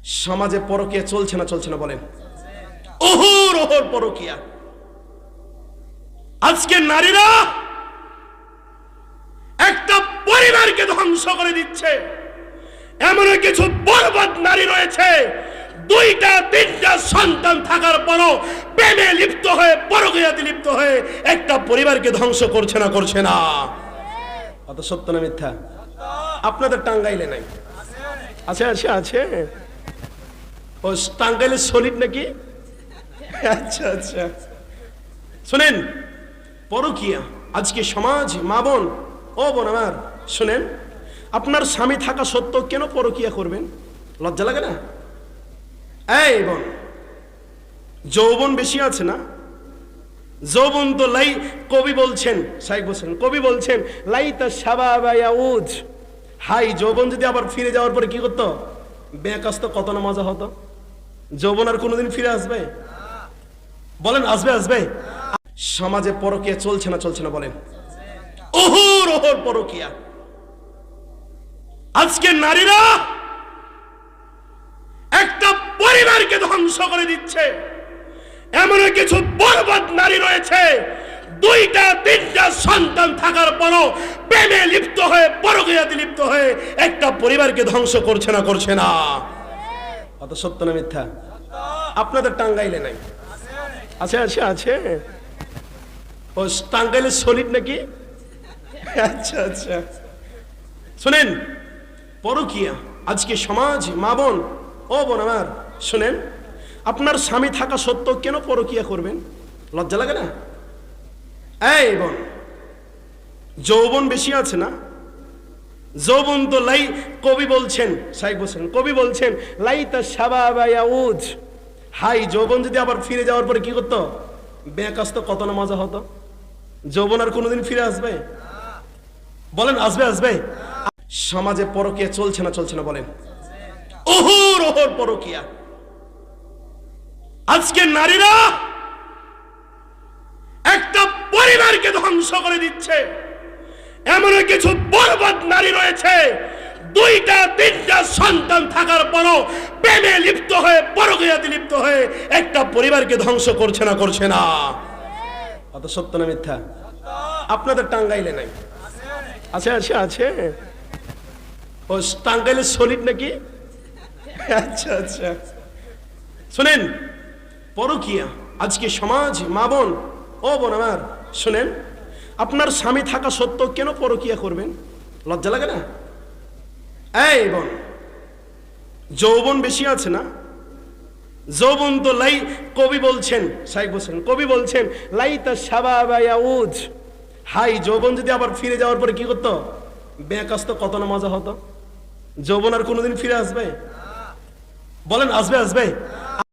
সমাজে পরকীয়া চলছে না চলছে না বলেন? ওহর ওহর পরকীয়া। আজকে নারীরা একটা পরিবারকে ধ্বংস করে দিচ্ছে। এমন কিছু বরবাদ নারী রয়েছে, দুইটা তিনটা সন্তান থাকার পরও প্রেমে লিপ্ত হয়ে, পরকীয়াতে লিপ্ত হয়ে একটা পরিবারকে ধ্বংস করছে না করছে না। কত সত্য না মিথ্যা? আপনাদের টাঙ্গাইলে নাই? আছে আছে আছে। ও টাঙ্গাইলে সলিড নাকি? আচ্ছা আচ্ছা। শুনেন, পরকীয়া আজকে সমাজ, মা বোন, ও বোন আমার শুনেন, আপনার স্বামী থাকা সত্ত্বেও কেন পরকীয়া করবেন? লজ্জা লাগে না? এই বোন, যৌবন বেশি আছে না? যৌবন তো লাই, কবি বলছেন, শাইখ বলছেন, কবি বলছেন লাইতা শাবাবা ইয়াউদ, হাই যৌবন যদি আবার ফিরে যাওয়ার পরে কি করতো? ব্যাক আসতো, কত না মজা হতো। যৌবন আর কোনোদিন ফিরে আসবে? বলেন আসবে আসবে? সমাজে পরকীয়া চলছে না চলছে না বলেন? ওহর ওহর পরকীয়া। আজকে নারীরা একটা পরিবারকে ধ্বংস করে দিচ্ছে। এমন কিছু বরবাদ নারী রয়েছে, দুইটা তিনটা সন্তান থাকার পরও প্রেমে লিপ্ত হয়ে, পরকীয়াতে লিপ্ত হয়ে একটা পরিবারকে ধ্বংস করছে না করছে না। কত সত্য না মিথ্যা? আপনাদের টাঙ্গাইলে নাই? আছে আছে আছে। ও টাঙ্গাইলে সলিড নাকি? আচ্ছা আচ্ছা। শুনেন, পরকীয়া আজকে সমাজ, মা বোন, ও বোন আমার শুনেন, আপনার স্বামী থাকা সত্ত্বেও কেন পরকীয়া করবেন? লজ্জা লাগে না? এই বোন, যৌবন বেশি আছে না? যৌবন তো লাই, কবি বলছেন, শাইখ বলছেন, কবি বলছেন লাইতা শাবাবা ইয়াউদ, হাই যৌবন যদি আবার ফিরে যাওয়ার পরে কি করতো? ব্যাক আসতো, কত না মজা হতো। যৌবন আর কোনোদিন ফিরে আসবে? বলেন আসবে আসবে? সমাজে পরকীয়া চলছে না চলছে না বলেন? ওহর ওহর পরকীয়া। আজকে নারীরা একটা পরিবারকে ধ্বংস করে দিচ্ছে। এমন কিছু বরবাদ নারী রয়েছে, দুইটা তিনটা সন্তান থাকার পরও প্রেমে লিপ্ত হয়ে, পরকীয়াতে লিপ্ত হয়ে একটা পরিবারকে ধ্বংস করছে না করছে না। কত সত্য না মিথ্যা? আপনাদের টাঙ্গাইলে নাই? আছে আছে আছে। ও টাঙ্গাইলে সলিড নাকি? আচ্ছা আচ্ছা। শুনেন, পরকীয়া আজকে সমাজ, মা বোন, ও বোন আমার শুনেন, আপনার স্বামী থাকা সত্ত্বেও কেন পরকীয়া করবেন? লজ্জা লাগে না? এই বোন, যৌবন বেশি আছে না? যৌবন তো লাই, কবি বলছেন, শাইখ বলছেন, কবি বলছেন লাইতা শাবাবা ইয়াউদ, হাই যৌবন যদি আবার ফিরে যাওয়ার পরে কি করতো? ব্যাক আসতো, কত না মজা হতো। যৌবন আর কোনোদিন ফিরে আসবে? বলেন আসবে আসবে?